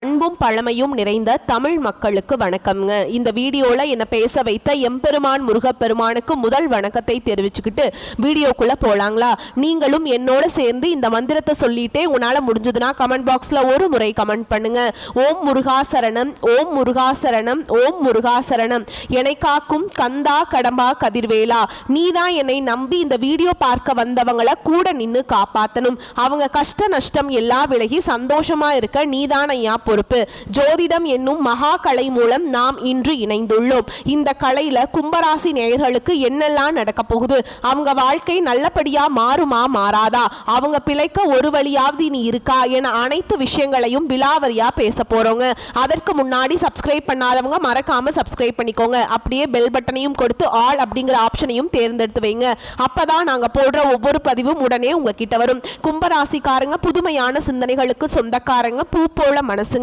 அன்பும் பழமையும் நிறைந்த தமிழ் மக்களுக்கு வணக்கம்ங்க. இந்த வீடியோல என்ன பேச வைத்த எம்பெருமான் முருகப்பெருமானுக்கு முதல் வணக்கத்தை தெரிவிச்சுக்கிட்டு வீடியோக்குள்ள போலாங்களா? நீங்களும் என்னோட சேர்ந்து இந்த மந்திரத்தை சொல்லிட்டே உங்களால முடிஞ்சதுன்னா கமெண்ட் பாக்ஸ்ல ஒரு முறை கமெண்ட் பண்ணுங்க. ஓம் முருகாசரணம், ஓம் முருகாசரணம், ஓம் முருகாசரணம். என்னை காக்கும் கந்தா கடம்பா கதிர்வேலா, நீதான் என்னை நம்பி இந்த வீடியோ பார்க்க வந்தவங்களை கூட நின்று காப்பாத்தணும். அவங்க கஷ்ட நஷ்டம் எல்லாம் விலகி சந்தோஷமா இருக்க நீதான் ஐயா பொறுப்பு. ஜோதிடம் என்னும் மகா கலை மூலம் நாம் இன்று இணைந்துள்ளோம். இந்த கலையில கும்பராசி நேயர்களுக்கு என்னெல்லாம் நடக்க போகுது, அவங்க வாழ்க்கை நல்லபடியா மாறுமா மாறாதா, அவங்க பிழைக்க ஒரு வழியாவது நீ இருக்கா என அனைத்து விஷயங்களையும் விலாவரியா பேச போறோங்க. அதற்கு முன்னாடி சப்ஸ்கிரைப் பண்ணாதவங்க மறக்காம சப்ஸ்கிரைப் பண்ணிக்கோங்க. அப்படியே பெல் பட்டனையும் கொடுத்து ஆல் அப்படிங்கிற ஆப்ஷனையும் தேர்ந்தெடுத்து வைங்க. அப்பதான் நாங்க போடுற ஒவ்வொரு பதிவும் உடனே உங்ககிட்ட வரும். கும்பராசிக்காரங்க புதுமையான சிந்தனைகளுக்கு சொந்தக்காரங்க, பூ போல மனசுங்க.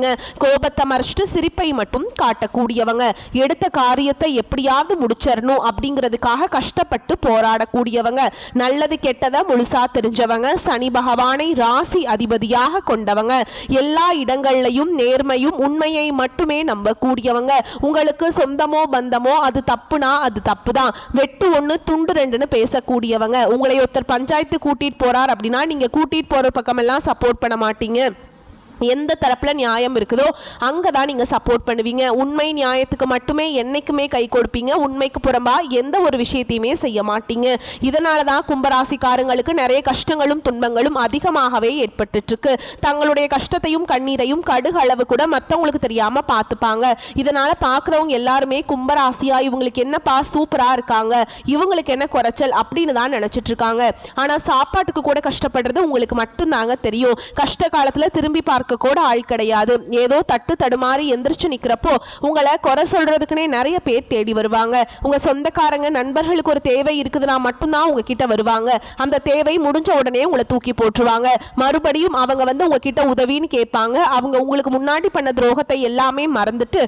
கோபத்தை மறைச்சிட்டு சிரிப்பை மட்டும் காட்டக்கூடியவங்க. எடுத்த காரியத்தை எப்படியாவது முடிச்சிடணும் அப்படிங்கிறதுக்காக கஷ்டப்பட்டு போராடக்கூடியவங்க. நல்லது கெட்டதை முழுசா தெரிஞ்சவங்க. சனி பகவானை ராசி அதிபதியாக கொண்டவங்க. எல்லா இடங்கள்லையும் நேர்மையும் உண்மையை மட்டுமே நம்பக்கூடியவங்க. உங்களுக்கு சொந்தமோ பந்தமோ அது தப்புனா அது தப்பு தான், வெட்டு ஒன்று துண்டு ரெண்டுன்னு பேசக்கூடியவங்க. உங்களை ஒருத்தர் பஞ்சாயத்து கூட்டிட்டு போறார் அப்படின்னா நீங்க கூட்டிட்டு போற பக்கமெல்லாம் சப்போர்ட் பண்ண மாட்டீங்க. எந்த தரப்புல நியாயம் இருக்குதோ அங்கதான் நீங்க சப்போர்ட் பண்ணுவீங்க. உண்மை நியாயத்துக்கு மட்டுமே என்னைக்குமே கை கொடுப்பீங்க. உண்மைக்கு புறம்பா எந்த ஒரு விஷயத்தையுமே செய்ய மாட்டீங்க. இதனாலதான் கும்பராசிக்காரங்களுக்கு நிறைய கஷ்டங்களும் துன்பங்களும் அதிகமாகவே ஏற்பட்டு இருக்கு. தங்களுடைய கஷ்டத்தையும் கண்ணீரையும் கடுகு அளவு கூட மற்றவங்களுக்கு தெரியாம பார்த்துப்பாங்க. இதனால பாக்குறவங்க எல்லாருமே கும்பராசியா இவங்களுக்கு என்னப்பா சூப்பரா இருக்காங்க, இவங்களுக்கு என்ன குறைச்சல் அப்படின்னு தான் நினைச்சிட்டு இருக்காங்க. ஆனா சாப்பாட்டுக்கு கூட கஷ்டப்படுறது உங்களுக்கு மட்டும்தாங்க தெரியும். கஷ்ட காலத்துல திரும்பி பார்க்க கூட ஆள் கிடையாது. ஏதோ தட்டு தடுமாறி எந்திரிச்சு நிக்கிறப்போ உங்களை குறை சொல்றதுக்குன்னே நிறைய பேர் தேடி வருவாங்க. உங்க சொந்தக்காரங்க நண்பர்களுக்கு ஒரு தேவை இருக்குதுன்னா மட்டும்தான் உங்ககிட்ட வருவாங்க. அந்த தேவை முடிஞ்ச உடனே உங்களை தூக்கி போட்டுருவாங்க. மறுபடியும் அவங்க வந்து உங்ககிட்ட உதவின்னு கேட்பாங்க. அவங்க உங்களுக்கு முன்னாடி பண்ண துரோகத்தை எல்லாமே மறந்துட்டு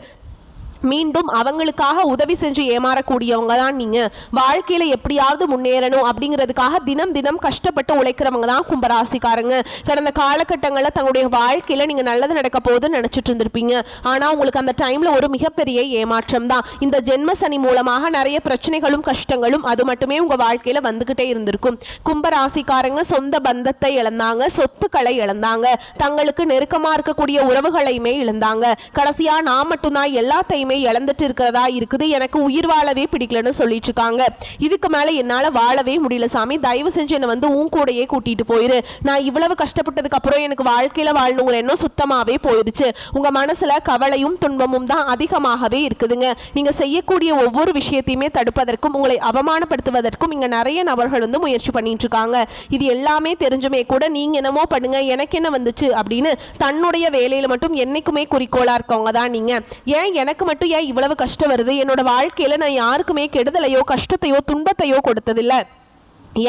மீண்டும் அவங்களுக்காக உதவி செஞ்சு ஏமாறக்கூடியவங்க தான் நீங்க. வாழ்க்கையில எப்படியாவது முன்னேறணும் அப்படிங்கிறதுக்காக தினம் தினம் கஷ்டப்பட்டு உழைக்கிறவங்க தான் கும்பராசிக்காரங்க. கடந்த காலகட்டங்களில் தங்களுடைய வாழ்க்கையில நீங்க நல்லது நடக்க போகுதுன்னு நினைச்சிட்டு இருந்திருப்பீங்க. ஆனா உங்களுக்கு அந்த டைம்ல ஒரு மிகப்பெரிய ஏமாற்றம் தான். இந்த ஜென்ம சனி மூலமாக நிறைய பிரச்சனைகளும் கஷ்டங்களும் அது மட்டுமே உங்க வாழ்க்கையில வந்துகிட்டே இருந்திருக்கும். கும்பராசிக்காரங்க சொந்த பந்தத்தை இழந்தாங்க, சொத்துக்களை இழந்தாங்க, தங்களுக்கு நெருக்கமா இருக்கக்கூடிய உறவுகளையுமே இழந்தாங்க. கடைசியா நான் மட்டும்தான் எல்லாத்தையுமே இழந்துட்டு இருக்கிறதா இருக்குது, எனக்கு உயிர் வாழவே பிடிக்கலன்னு சொல்லிட்டு இருக்காங்க. இதுக்கு மேல என்னால வாழவே முடியல சாமி, தயவு செஞ்சு என்ன வந்து உன் கூடையே கூட்டிட்டு போயிரு. நான் இவ்வளவு கஷ்டப்பட்டதுக்கு அப்புறம் எனக்கு வாழ்க்கையில வாழணுங்கிற எண்ணம் சுத்தமாவே போயிடுச்சு. உங்க மனசுல கவலையும் துன்பமும் தான் அதிகமாகவே இருக்குதுங்க. நீங்க செய்யக்கூடிய ஒவ்வொரு விஷயத்தையுமே தடுப்பதற்கும் உங்களை அவமானப்படுத்துவதற்கும் இங்க நிறைய நபர்கள் வந்து முயற்சி பண்ணிட்டு இருக்காங்க. இது எல்லாமே தெரிஞ்சுமே கூட நீங்க என்னமோ பண்ணுங்க எனக்கு என்ன வந்துச்சு அப்படின்னு தன்னுடைய வேலையில மட்டும் என்னைக்குமே குறிக்கோளா இருக்கவங்க தான் நீங்க. ஏன் எனக்கு மட்டும் ஏன் இவ்வளவு கஷ்டம் வருது, என்னோட வாழ்க்கையில நான் யாருக்குமே கெடுதலையோ கஷ்டத்தையோ துன்பத்தையோ கொடுத்ததில்லை,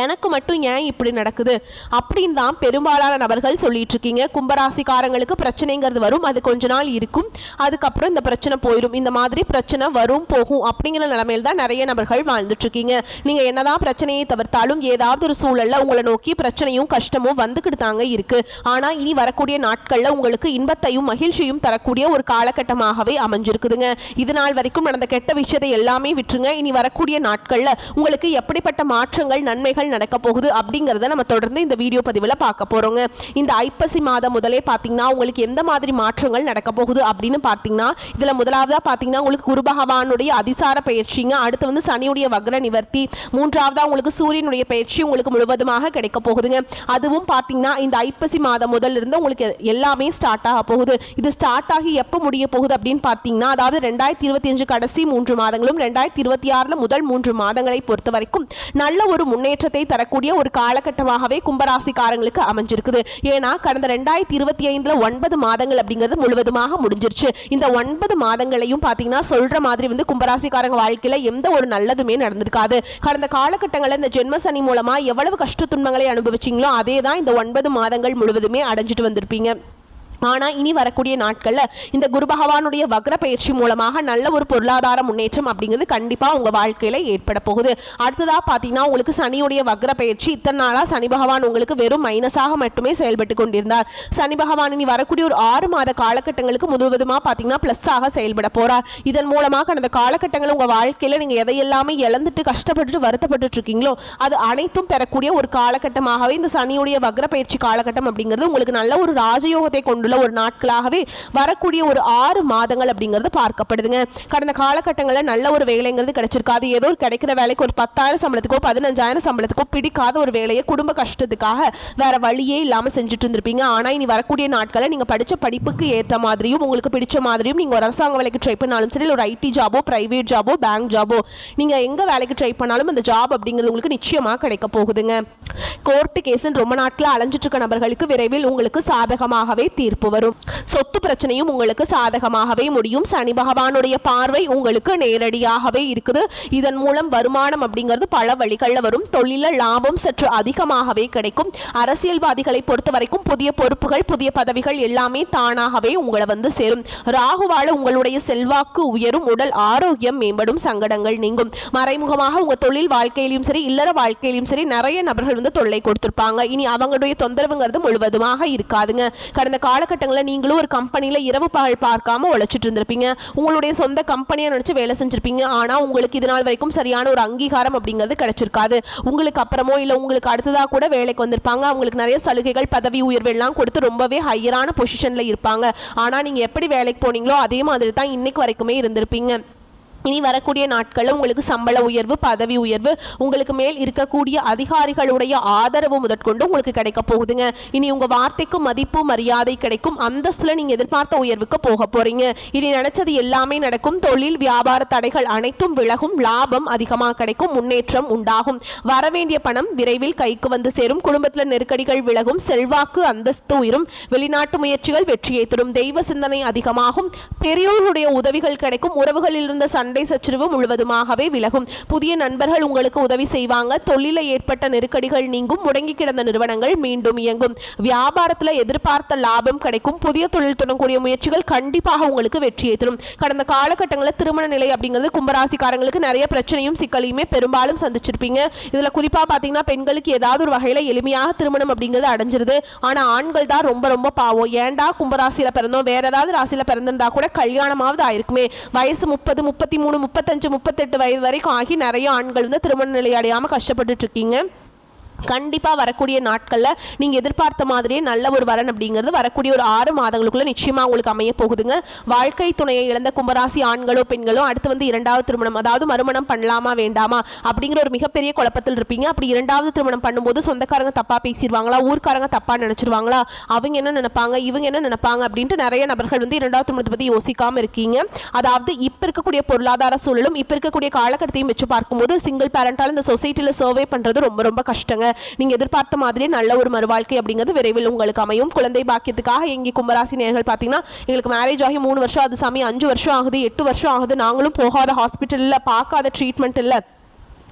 எனக்கு மட்டும் ஏன் இப்படி நடக்குது அப்படின்னு தான் பெரும்பாலான நபர்கள் சொல்லிட்டு இருக்கீங்க. கும்பராசிக்காரங்களுக்கு பிரச்சனைங்கிறது வரும், அது கொஞ்ச நாள் இருக்கும், அதுக்கப்புறம் இந்த பிரச்சனை போயிடும். இந்த மாதிரி பிரச்சனை வரும் போகும் அப்படிங்கிற நிலைமையில் தான் நிறைய நபர்கள் வாழ்ந்துட்டு இருக்கீங்க. நீங்க என்னதான் பிரச்சனையை தவிர்த்தாலும் ஏதாவது ஒரு சூழல்ல உங்களை நோக்கி பிரச்சனையும் கஷ்டமும் வந்துக்கிட்டு தாங்க இருக்கு. ஆனா இனி வரக்கூடிய நாட்கள்ல உங்களுக்கு இன்பத்தையும் மகிழ்ச்சியும் தரக்கூடிய ஒரு காலகட்டமாகவே அமைஞ்சிருக்குதுங்க. இது நாள் வரைக்கும் நடந்த கெட்ட விஷயத்தை எல்லாமே விட்டுருங்க. இனி வரக்கூடிய நாட்கள்ல உங்களுக்கு எப்படிப்பட்ட மாற்றங்கள் நன்மை நடக்க போகுது அப்படிங்கறத நம்ம தொடர்ந்து இந்த வீடியோ பதிவுல பார்க்க போறோங்க. இந்த ஐப்பசி மாதம் முதலே பாத்தீங்கன்னா உங்களுக்கு எந்த மாதிரி மாற்றங்கள் நடக்க போகுது அப்படின்னு பாத்தீங்கன்னா இதுல முதலாவதா பாத்தீங்கன்னா உங்களுக்கு குரு பகவானுடைய அதிசார பயிற்சிங்க, அடுத்து வந்து சனியுடைய வக்ர நிவர்த்தி, மூன்றாவதா உங்களுக்கு சூரியனுடைய பயிற்சி உங்களுக்கு முழுவதுமாக கிடைக்க போகுதுங்க. அதுவும் பாத்தீங்கன்னா இந்த ஐப்பசி மாதம் முதல்ல இருந்து உங்களுக்கு எல்லாமே ஸ்டார்ட் ஆக போகுது. இது ஸ்டார்ட் ஆகி எப்ப முடிய போகுது அப்படின்னு பாத்தீங்கன்னா அதாவது 2025 கடைசி 3 மாதங்களும் 2026 முதல் 3 மாதங்களை பொறுத்த வரைக்கும் நல்ல ஒரு முன்னேற்ற தரக்கூடிய ஒரு காலகட்டமாகவே கும்பராசிக்காரங்களுக்கு அமைஞ்சிருக்குது. ஏன்னா கடந்த 2025 9 மாதங்கள் அப்படிங்கிறது முழுவதுமாக முடிஞ்சிருச்சு. இந்த 9 மாதங்களையும் பாத்தீங்கன்னா சொல்ற மாதிரி வந்து கும்பராசிக்காரங்க வாழ்க்கையில எந்த ஒரு நல்லதுமே நடந்திருக்காது. கடந்த காலகட்டங்களில் இந்த ஜென்ம சனி மூலமா எவ்வளவு கஷ்ட துன்பங்களை அனுபவிச்சீங்களோ அதே தான் இந்த 9 மாதங்கள் முழுவதுமே அடைஞ்சிட்டு வந்திருப்பீங்க. ஆனால் இனி வரக்கூடிய நாட்களில் இந்த குரு பகவானுடைய வக்ர பயிற்சி மூலமாக நல்ல ஒரு பொருளாதார முன்னேற்றம் அப்படிங்கிறது கண்டிப்பாக உங்கள் வாழ்க்கையில் ஏற்பட போகுது. அடுத்ததாக பார்த்தீங்கன்னா உங்களுக்கு சனியுடைய வக்ர பயிற்சி இத்தனை நாளாக சனி பகவான் உங்களுக்கு வெறும் மைனஸாக மட்டுமே செயல்பட்டு கொண்டிருந்தார். சனி பகவான் இனி வரக்கூடிய ஒரு 6 மாத காலகட்டங்களுக்கு முழுவதுமாக பார்த்தீங்கன்னா ப்ளஸ்ஸாக செயல்பட போகிறார். இதன் மூலமாக கடந்த காலகட்டங்கள் உங்கள் வாழ்க்கையில் நீங்கள் எதையெல்லாமே இழந்துட்டு கஷ்டப்பட்டு வருத்தப்பட்டு இருக்கீங்களோ அது அனைத்தும் பெறக்கூடிய ஒரு காலகட்டமாகவே இந்த சனியுடைய வக்ர பயிற்சி காலகட்டம் அப்படிங்கிறது உங்களுக்கு நல்ல ஒரு ராஜயோகத்தை கொண்டு ஒரு நாட்களாகவே வரக்கூடிய ஒரு 6 மாதங்கள் அப்படிங்கிறது பார்க்கப்படுதுங்க. கடந்த காலகட்டங்களில் நல்ல ஒரு வேலைங்கிறது கிடைச்சிருக்காது. ஏதோ ஒரு கிடைக்கிற வேலைக்கு ஒரு 10,000 சம்பளத்துக்கோ 15,000 சம்பளத்துக்கோ பிடிக்காத ஒரு வேலையை குடும்ப கஷ்டத்துக்காக வேற வழியே இல்லாமல் செஞ்சுட்டு இருந்திருப்பீங்க. ஆனால் இனி வரக்கூடிய நாட்களில் நீங்கள் படித்த படிப்புக்கு ஏற்ற மாதிரியும் உங்களுக்கு பிடிச்ச மாதிரியும் நீங்கள் ஒரு அரசாங்க வேலைக்கு ட்ரை பண்ணாலும் சரி, ஒரு ஐடி ஜாபோ பிரைவேட் ஜாபோ பேங்க் ஜாபோ நீங்கள் எங்கே வேலைக்கு ட்ரை பண்ணாலும் அந்த ஜாப் அப்படிங்கிறது உங்களுக்கு நிச்சயமாக கிடைக்க போகுதுங்க. கோர்ட்டு கேஸுன்னு ரொம்ப நாட்கள் அலைஞ்சிட்டு இருக்க நபர்களுக்கு விரைவில் உங்களுக்கு சாதகமாகவே தீர்ப்பு வரும். சொத்து பிரச்சனையும் உங்களுக்கு சாதகமாகவே முடியும். சனி பகவானுடைய பார்வை உங்களுக்கு நேரடியாகவே இருக்குது. இதன் மூலம் வருமானம் அப்படிங்கிறது பல வழிகளில் வரும். தொழில லாபம் சற்று அதிகமாகவே கிடைக்கும். அரசியல்வாதிகளை பொறுத்த வரைக்கும் புதிய பொறுப்புகள் புதிய பதவிகள் எல்லாமே தானாகவே உங்களை வந்து சேரும். ராகுவால உங்களுடைய செல்வாக்கு உயரும். உடல் ஆரோக்கியம் மேம்படும். சங்கடங்கள் நீங்கும். மறைமுகமாக உங்க தொழில் வாழ்க்கையிலும் சரி இல்லற வாழ்க்கையிலும் சரி நிறைய நபர்கள் வந்து தொல்லை கொடுத்திருப்பாங்க. இனி அவங்களுடைய தொந்தரவுங்கிறது முழுவதுமாக இருக்காதுங்க. கடந்த காலகட்டங்களில் நீங்களும் ஒரு கம்பெனியில் இரவு பகல் பார்க்காம உழைச்சிட்டு இருந்திருப்பீங்க. உங்களுடைய சொந்த கம்பெனியை நினச்சி வேலை செஞ்சிருப்பீங்க. ஆனால் உங்களுக்கு இது நாள் வரைக்கும் சரியான ஒரு அங்கீகாரம் அப்படிங்கிறது கிடைச்சிருக்காது. உங்களுக்கு அப்புறமோ இல்லை உங்களுக்கு அடுத்ததாக கூட வேலைக்கு வந்திருப்பாங்க. அவங்களுக்கு நிறைய சலுகைகள் பதவி உயர்வு எல்லாம் கொடுத்து ரொம்பவே ஹையரான பொசிஷனில் இருப்பாங்க. ஆனால் நீங்கள் எப்படி வேலைக்கு போனீங்களோ அதே மாதிரி தான் இன்னைக்கு வரைக்குமே இருந்திருப்பீங்க. இனி வரக்கூடிய நாட்களில் உங்களுக்கு சம்பள உயர்வு பதவி உயர்வு உங்களுக்கு மேல் இருக்கக்கூடிய அதிகாரிகளுடைய ஆதரவு முதற்கொண்டு உங்களுக்கு கிடைக்க போகுதுங்க. இனி உங்கள் வார்த்தைக்கு மதிப்பு மரியாதை கிடைக்கும். அந்தஸ்தில் நீங்கள் எதிர்பார்த்த உயர்வுக்கு போக போகிறீங்க. இனி நினைச்சது எல்லாமே நடக்கும். தொழில் வியாபார தடைகள் அனைத்தும் விலகும். லாபம் அதிகமாக கிடைக்கும். முன்னேற்றம் உண்டாகும். வரவேண்டிய பணம் விரைவில் கைக்கு வந்து சேரும். குடும்பத்தில் நெருக்கடிகள் விலகும். செல்வாக்கு அந்தஸ்து உயரும். வெளிநாட்டு முயற்சிகள் வெற்றியை தரும். தெய்வ சிந்தனை அதிகமாகும். பெரியோருடைய உதவிகள் கிடைக்கும். உறவுகளில் இருந்த சண்டை சச்சரவு முழுவதுமாகவே விலகும். புதிய நண்பர்கள் உங்களுக்கு உதவி செய்வாங்க. தொழிலில் ஏற்பட்ட நெருக்கடிகள் நீங்கும். முடங்கி கிடந்த நிறுவனங்கள் மீண்டும் இயங்கும். வியாபாரத்தில் எதிர்பார்த்த லாபம் கிடைக்கும். புதிய தொழில் தொடங்கக்கூடிய முயற்சிகள் கண்டிப்பாக உங்களுக்கு வெற்றியை தரும். கடந்த காலகட்டங்களில் திருமண நிலை அப்படிங்கிறது கும்பராசிக்காரங்களுக்கு நிறைய பிரச்சனையும் சிக்கலையுமே பெரும்பாலும் சந்திச்சிருப்பீங்க. இதில் குறிப்பாக பார்த்தீங்கன்னா பெண்களுக்கு ஏதாவது ஒரு வகையில் எளிமையாக திருமணம் அப்படிங்கிறது அடைஞ்சிருது. ஆனால் ஆண்கள் தான் ரொம்ப ரொம்ப பாவம். ஏண்டா கும்பராசியில் பிறந்தோம் வேற ஏதாவது ராசியில் பிறந்திருந்தா கூட கல்யாணமாவது ஆயிருக்குமே. வயசு 30 33 35 38 வயது வரைக்கும் ஆகி நிறைய ஆண்கள் வந்து திருமண நிலை அடையாமல் கஷ்டப்பட்டு இருக்கீங்க. கண்டிப்பாக வரக்கூடிய நாட்களில் நீங்கள் எதிர்பார்த்த மாதிரியே நல்ல ஒரு வரன் அப்படிங்கிறது வரக்கூடிய ஒரு 6 மாதங்களுக்குள்ள நிச்சயமாக உங்களுக்கு அமைய போகுதுங்க. வாழ்க்கை துணையை இழந்த கும்பராசி ஆண்களோ பெண்களோ அடுத்து வந்து 2வது திருமணம் அதாவது மறுமணம் பண்ணலாமா வேண்டாமா அப்படிங்கிற ஒரு மிகப்பெரிய குழப்பத்தில் இருப்பீங்க. அப்படி 2வது திருமணம் பண்ணும்போது சொந்தக்காரங்க தப்பாக பேசிடுவாங்களா, ஊர்க்காரங்க தப்பாக நினச்சிருவாங்களா, அவங்க என்ன நினைப்பாங்க இவங்க என்ன நினைப்பாங்க அப்படின்ட்டு நிறைய நபர்கள் வந்து 2வது திருமணத்தை பற்றி யோசிக்காமல் இருக்கீங்க. அதாவது இப்போ இருக்கக்கூடிய பொருளாதார சூழலும் இப்போ இருக்கக்கூடிய காலகட்டத்தையும் வச்சு பார்க்கும்போது சிங்கிள் பேரண்டால் இந்த சொசைட்டியில் சர்வே பண்ணுறது ரொம்ப ரொம்ப கஷ்டங்க. நீங்க எதிர்பார்த்த மாதிரி நல்ல ஒரு மறுவாழ்க்கை அப்படிங்கிறது விரைவில் உங்களுக்கு அமையும். குழந்தை பாக்கியத்துக்காக எங்க கும்பராசி நேயர்கள் பார்த்தீங்கன்னா எங்களுக்கு மேரேஜ் ஆகி 3 வருஷம் அது சாமி 5 வருஷம் ஆகுது 8 வருஷம் ஆகுது நாங்களும் போகாத ஹாஸ்பிட்டலில் பார்க்காத ட்ரீட்மெண்ட் இல்லை,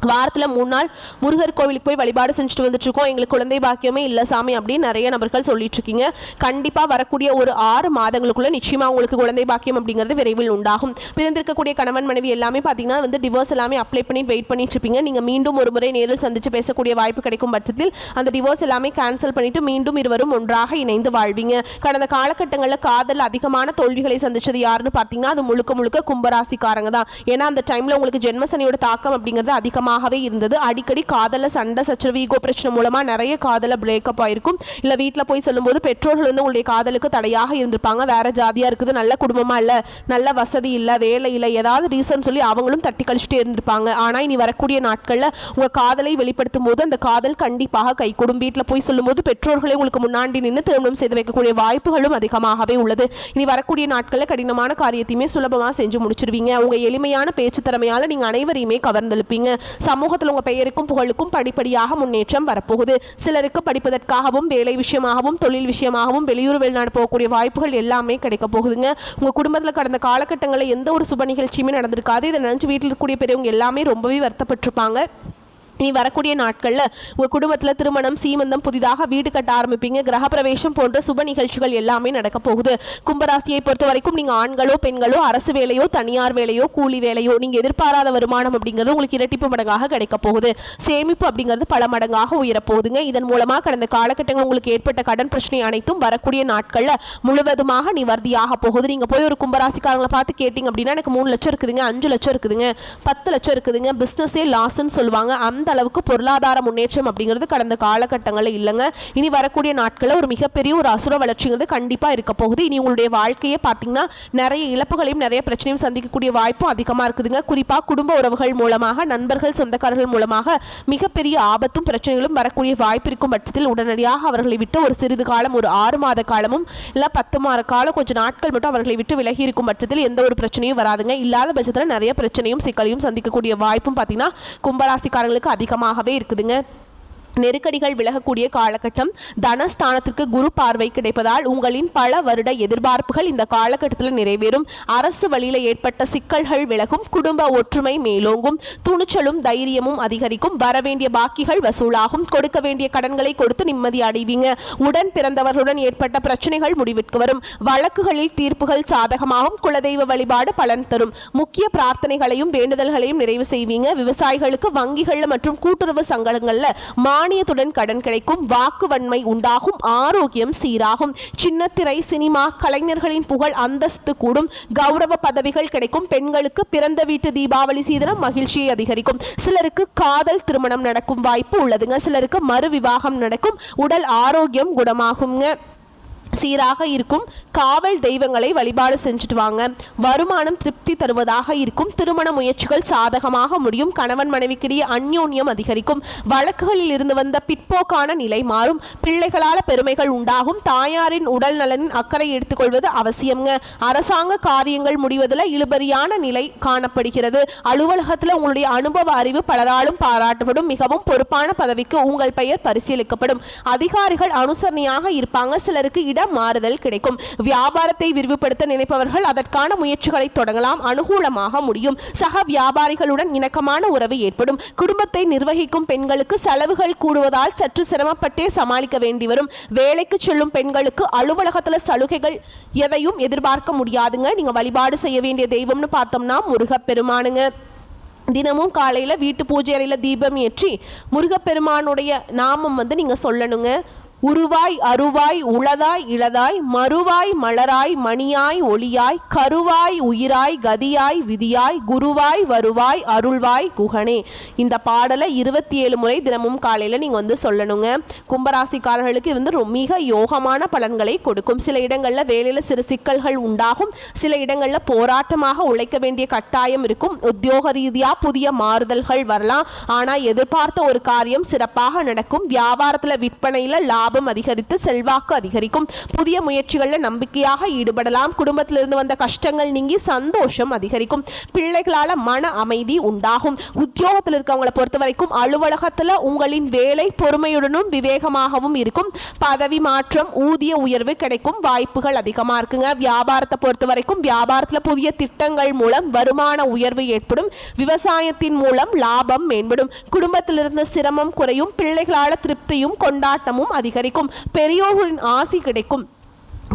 வாரத்தில் 3 நாள் முருகர் கோவிலுக்கு போய் வழிபாடு செஞ்சுட்டு வந்துட்டு இருக்கோம், எங்களுக்கு குழந்தை பாக்கியமே இல்லை சாமி அப்படின்னு நிறைய நபர்கள் சொல்லிட்டு இருக்கீங்க. கண்டிப்பாக வரக்கூடிய ஒரு 6 மாதங்களுக்குள்ள நிச்சயமாக உங்களுக்கு குழந்தை பாக்கியம் அப்படிங்கிறது விரைவில் உண்டாகும். பிறந்திருக்கக்கூடிய கணவன் மனைவி எல்லாமே பார்த்தீங்கன்னா வந்து டிவோர்ஸ் எல்லாமே அப்ளை பண்ணி வெயிட் பண்ணிட்டு இருப்பீங்க. நீங்கள் மீண்டும் ஒரு முறை நேரில் சந்திச்சு பேசக்கூடிய வாய்ப்பு கிடைக்கும் பட்சத்தில் அந்த டிவோர்ஸ் எல்லாமே கேன்சல் பண்ணிட்டு மீண்டும் இருவரும் ஒன்றாக இணைந்து வாழ்வீங்க. கடந்த காலகட்டங்களில் காதல் அதிகமான தோல்விகளை சந்திச்சது யாருன்னு பார்த்தீங்கன்னா அது முழுக்க முழுக்க கும்பராசிக்காரங்க தான். ஏன்னா அந்த டைமில் உங்களுக்கு ஜென்மசனியோட தாக்கம் அப்படிங்கிறது அதிகமாக இருந்தது. அடிக்கடி காதல சண்டை சச்சரவு ஈகோ பிரச்சனை மூலமா நிறைய காதல பிரேக்கப் ஆயிருக்கும். இல்ல வீட்டில் போய் சொல்லும்போது பெற்றோர்கள் வந்து உங்களுடைய காதலுக்கு தடையாக இருந்திருப்பாங்க. வேற ஜாதியா இருக்குது, நல்ல குடும்பமா இல்ல, நல்ல வசதி இல்ல, வேலை இல்லை, ஏதாவது ரீசன் சொல்லி அவங்களும் தட்டி கழிச்சுட்டே இருந்திருப்பாங்க. ஆனா இனி வரக்கூடிய நாட்கள்ல உங்க காதலை வெளிப்படுத்தும் போது அந்த காதல் கண்டிப்பாக கைகூடும். வீட்டில் போய் சொல்லும்போது பெற்றோர்களை உங்களுக்கு முன்னாடி நின்று திருமணம் செய்து வைக்கக்கூடிய வாய்ப்புகளும் அதிகமாகவே உள்ளது. இனி வரக்கூடிய நாட்களில் கடினமான காரியத்தையுமே சுலபமாக செஞ்சு முடிச்சிருவீங்க. உங்க எளிமையான பேச்சு திறமையால நீங்க அனைவரையுமே கவர்ந்தெழுப்பீங்க. சமூகத்தில் உங்கள் பெயருக்கும் புகழுக்கும் படிப்படியாக முன்னேற்றம் வரப்போகுது. சிலருக்கு படிப்பதற்காகவும் வேலை விஷயமாகவும் தொழில் விஷயமாகவும் வெளியூர் வெளிநாடு போகக்கூடிய வாய்ப்புகள் எல்லாமே கிடைக்க போகுதுங்க. உங்கள் குடும்பத்தில் கடந்த காலகட்டங்களில் எந்த ஒரு சுப நிகழ்ச்சியுமே நடந்திருக்காது. இதை நினைச்சு வீட்டில் இருக்கக்கூடிய பெரியவங்க எல்லாமே ரொம்பவே வருத்தப்பட்டிருப்பாங்க. இனி வரக்கூடிய நாட்களில் உங்கள் குடும்பத்தில் திருமணம், சீமந்தம், புதிதாக வீடு கட்ட ஆரம்பிப்பீங்க, கிரகப்பிரவேசம் போன்ற சுப நிகழ்ச்சிகள் எல்லாமே நடக்க போகுது. கும்பராசியை பொறுத்த வரைக்கும் நீங்கள் ஆண்களோ பெண்களோ அரசு வேலையோ தனியார் வேலையோ கூலி வேலையோ நீங்கள் எதிர்பாராத வருமானம் அப்படிங்கிறது உங்களுக்கு இரட்டிப்பு மடங்காக கிடைக்க போகுது. சேமிப்பு அப்படிங்கிறது பல மடங்காக உயரப்போகுதுங்க. இதன் மூலமாக கடந்த காலகட்டங்கள் உங்களுக்கு ஏற்பட்ட கடன் பிரச்சனை அனைத்தும் வரக்கூடிய நாட்களில் முழுவதுமாக நிவர்த்தியாக போகுது. நீங்கள் போய் ஒரு கும்பராசிக்காரங்களை பார்த்து கேட்டிங்க அப்படின்னா எனக்கு 3 லட்சம் இருக்குதுங்க, 5 லட்சம் இருக்குதுங்க, 10 லட்சம் இருக்குதுங்க, பிஸ்னஸே லாஸ்ன்னு சொல்லுவாங்க. அந்த அளவுக்கு பொருளாதார முன்னேற்றம் அப்படிங்கிறது கடந்த காலகட்டங்களில் இல்லைங்க. இனி வரக்கூடிய நாட்களில் ஒரு மிகப்பெரிய ஒரு அசுர வளர்ச்சிங்கிறது கண்டிப்பாக இருக்க போகுது. இனி உங்களுடைய வாழ்க்கையை பார்த்தீங்கன்னா நிறைய இழப்புகளையும் நிறைய பிரச்சனையும் சந்திக்கக்கூடிய வாய்ப்பும் அதிகமாக இருக்குதுங்க. குறிப்பாக குடும்ப உறவுகள் மூலமாக, நண்பர்கள், சொந்தக்காரர்கள் மூலமாக மிகப்பெரிய ஆபத்தும் பிரச்சனைகளும் வரக்கூடிய வாய்ப்பு இருக்கும் பட்சத்தில் உடனடியாக அவர்களை விட்டு ஒரு சிறிது காலம், ஒரு 6 மாத காலமும் இல்லை 10 மாத காலம், கொஞ்சம் நாட்கள் மட்டும் அவர்களை விட்டு விலகி இருக்கும் பட்சத்தில் எந்த ஒரு பிரச்சனையும் வராதுங்க. இல்லாத பட்சத்தில் நிறைய பிரச்சனையும் சிக்கலையும் சந்திக்கக்கூடிய வாய்ப்பும் பார்த்தீங்கன்னா கும்பராசிக்காரங்களுக்கு அதிகமாகவே இருக்குதுங்க. நெருக்கடிகள் விலகக்கூடிய காலகட்டம். தனஸ்தானத்திற்கு குரு பார்வை கிடைப்பதால் உங்களின் பல வருட எதிர்பார்ப்புகள் இந்த காலகட்டத்தில் நிறைவேறும். அரசு வழியில் ஏற்பட்ட சிக்கல்கள் விலகும். குடும்ப ஒற்றுமை மேலோங்கும். துணிச்சலும் தைரியமும் அதிகரிக்கும். வரவேண்டிய பாக்கிகள் வசூலாகும். கொடுக்க வேண்டிய கடன்களை கொடுத்து நிம்மதி அடைவீங்க. உடன் பிறந்தவர்களுடன் ஏற்பட்ட பிரச்சனைகள் முடிவிற்கு வரும். வழக்குகளில் தீர்ப்புகள் சாதகமாகும். குலதெய்வ வழிபாடு பலன் தரும். முக்கிய பிரார்த்தனைகளையும் வேண்டுதல்களையும் நிறைவு செய்வீங்க. விவசாயிகளுக்கு வங்கிகள் மற்றும் கூட்டுறவு சங்கங்களில் மானியத்துடன் கடன் கிடைக்கும். வாக்குவன்மை உண்டாகும். ஆரோக்கியம் சீராகும். சின்னத்திரை, சினிமா கலைஞர்களின் புகழ் அந்தஸ்து கூடும். கௌரவ பதவிகள் கிடைக்கும். பெண்களுக்கு பிறந்த வீட்டு தீபாவளி சீதனம் மகிழ்ச்சியை அதிகரிக்கும். சிலருக்கு காதல் திருமணம் நடக்கும் வாய்ப்பு உள்ளதுங்க. சிலருக்கு மறு விவாகம் நடக்கும். உடல் ஆரோக்கியம் குணமாகுங்க. சீராக இருக்கும். காவல் தெய்வங்களை வழிபாடு செஞ்சுட்டு வாங்க. வருமானம் திருப்தி தருவதாக இருக்கும். திருமண முயற்சிகள் சாதகமாக முடியும். கணவன் மனைவிக்கிடையே அந்யோன்யம் அதிகரிக்கும். வழக்குகளில் இருந்து வந்த பிற்போக்கான நிலை மாறும். பிள்ளைகளால் பெருமைகள் உண்டாகும். தாயாரின் உடல் நலனின் அக்கறை எடுத்துக்கொள்வது அவசியம்ங்க. அரசாங்க காரியங்கள் முடிவதில் இழுபறியான நிலை காணப்படுகிறது. அலுவலகத்தில் உங்களுடைய அனுபவ அறிவு பலராலும் பாராட்டப்படும். மிகவும் பொறுப்பான பதவிக்கு உங்கள் பெயர் பரிசீலிக்கப்படும். அதிகாரிகள் அனுசரணையாக இருப்பாங்க. சிலருக்கு மாறுதல் கிடைக்கும். வியாபாரத்தை விரிவுபடுத்த நினைப்பவர்கள் அதற்கான முயற்சிகளை தொடங்கலாம். அனுகூலமாக முடியும். சக வியாபாரிகளுடன் இணக்கமான உறவு ஏற்படும். குடும்பத்தை நிர்வகிக்கும் பெண்களுக்கு செலவுகள் கூடுவதால் சற்று சிரமப்பட்டே சமாளிக்க வேண்டி வரும். வேலைக்கு செல்லும் பெண்களுக்கு அலுவலகத்தில் சலுகைகள் எதையும் எதிர்பார்க்க முடியாதுங்க. நீங்க வழிபாடு செய்ய வேண்டிய தெய்வம்னு பார்த்தோம்னா முருகப்பெருமானுங்க. தினமும் காலையில் வீட்டு பூஜை அறையில் தீபம் ஏற்றி முருகப்பெருமானுடைய நாமம் நீங்கள் சொல்லணுங்க. உருவாய் அருவாய் உளதாய் இளதாய் மறுவாய் மலராய் மணியாய் ஒளியாய் கருவாய் உயிராய் கதியாய் விதியாய் குருவாய் வருவாய் அருள்வாய் குகனே. இந்த பாடலை 27 முறை தினமும் காலையில் நீங்கள் சொல்லணுங்க. கும்பராசிக்காரர்களுக்கு இது மிக யோகமான பலன்களை கொடுக்கும். சில இடங்களில் வேலையில் சிறு சிக்கல்கள் உண்டாகும். சில இடங்களில் போராட்டமாக உழைக்க வேண்டிய கட்டாயம் இருக்கும். உத்தியோக ரீதியாக புதிய மாறுதல்கள் வரலாம். ஆனால் எதிர்பார்த்த ஒரு காரியம் சிறப்பாக நடக்கும். வியாபாரத்தில் விற்பனையில் லாபம் அதிகரித்து செல்வாக்கு அதிகரிக்கும். புதிய முயற்சிகளில் நம்பிக்கையாக ஈடுபடலாம். குடும்பத்திலிருந்து வந்த கஷ்டங்கள் நீங்கி சந்தோஷம் அதிகரிக்கும். பிள்ளைகளால் மன அமைதி உண்டாகும். உத்தியோகத்தில் இருக்கவங்களை பொறுத்த வரைக்கும் அலுவலகத்தில் உங்களின் வேலை பொறுமையுடனும் விவேகமாகவும் இருக்கும். பதவி மாற்றம், ஊதிய உயர்வு கிடைக்கும் வாய்ப்புகள் அதிகமாக இருக்குங்க. வியாபாரத்தை பொறுத்த வரைக்கும் வியாபாரத்தில் புதிய திட்டங்கள் மூலம் வருமான உயர்வு ஏற்படும். விவசாயத்தின் மூலம் லாபம் மேம்படும். குடும்பத்திலிருந்து சிரமம் குறையும். பிள்ளைகளால் திருப்தியும் கொண்டாட்டமும் அதிகரிக்கும். பெரியோர்களின் ஆசி கிடைக்கும்.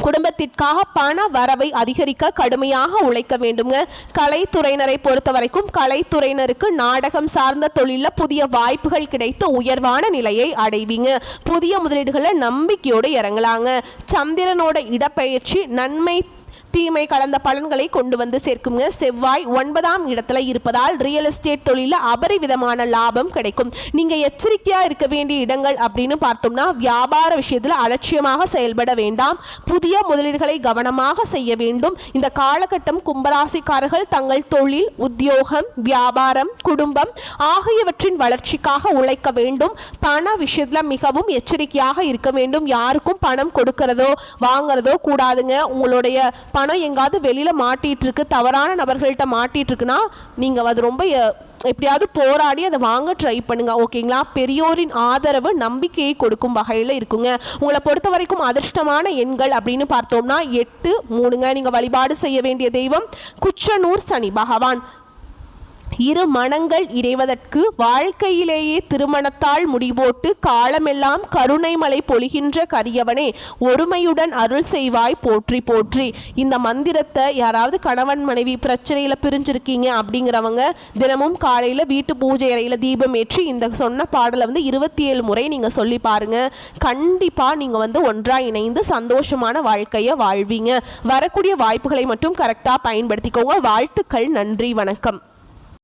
குடும்பத்திற்காக பண வரவை அதிகரிக்க கடுமையாக உழைக்க வேண்டுங்க. கலைத்துறையினரை பொறுத்த வரைக்கும் கலைத்துறையினருக்கு நாடகம் சார்ந்த தொழிலில் புதிய வாய்ப்புகள் கிடைத்து உயர்வான நிலையை அடைவீங்க. புதிய முதலீடுகளை நம்பிக்கையோடு இறங்கலாங்க. சந்திரனோட இடப்பெயர்ச்சி நன்மை தீமை கலந்த பலன்களை கொண்டு வந்து சேர்க்குங்க. செவ்வாய் 9ஆம் இடத்துல இருப்பதால் ரியல் எஸ்டேட் தொழிலில் அபரிவிதமான லாபம் கிடைக்கும். நீங்க எச்சரிக்கையா இருக்க வேண்டிய இடங்கள் அப்படின்னு பார்த்தோம்னா வியாபார விஷயத்தில் அலட்சியமாக செயல்பட வேண்டாம். புதிய முதலீடுகளை கவனமாக செய்ய வேண்டும். இந்த காலகட்டம் கும்பராசிக்காரர்கள் தங்கள் தொழில், உத்தியோகம், வியாபாரம், குடும்பம் ஆகியவற்றின் வளர்ச்சிக்காக உழைக்க வேண்டும். பண விஷயத்தில் மிகவும் எச்சரிக்கையாக இருக்க வேண்டும். யாருக்கும் பணம் கொடுக்கிறதோ வாங்குறதோ கூடாதுங்க. உங்களுடைய பணம் எங்காவது வெளியில் மாட்டிகிட்டு இருக்கு, தவறான நபர்கள்ட்ட மாட்டிகிட்டு இருக்குன்னா நீங்கள் அது ரொம்ப எப்படியாவது போராடி அதை வாங்க ட்ரை பண்ணுங்க. ஓகேங்களா? பெரியோரின் ஆதரவு நம்பிக்கையை கொடுக்கும் வகையில் இருக்குங்க. உங்களை பொறுத்த வரைக்கும் அதிர்ஷ்டமான எண்கள் அப்படின்னு பார்த்தோம்னா 8, 3ங்க. நீங்கள் வழிபாடு செய்ய வேண்டிய தெய்வம் குச்சனூர் சனி பகவான். இரு மனங்கள் இணைவதற்கு வாழ்க்கையிலேயே திருமணத்தால் முடிபோட்டு காலமெல்லாம் கருணை மலை பொழிகின்ற கரியவனே ஒருமையுடன் அருள் செய்வாய் போற்றி போற்றி. இந்த மந்திரத்தை யாராவது கணவன் மனைவி பிரச்சனையில பிரிஞ்சிருக்கீங்க அப்படிங்கிறவங்க தினமும் காலையில வீட்டு பூஜை அறையில தீபம் ஏற்றி இந்த சொன்ன பாடலை 27 முறை நீங்க சொல்லி பாருங்க. கண்டிப்பா நீங்க ஒன்றா இணைந்து சந்தோஷமான வாழ்க்கையை வாழ்வீங்க. வரக்கூடிய வாய்ப்புகளை மட்டும் கரெக்டா பயன்படுத்திக்கோங்க. வாழ்த்துக்கள். நன்றி. வணக்கம்.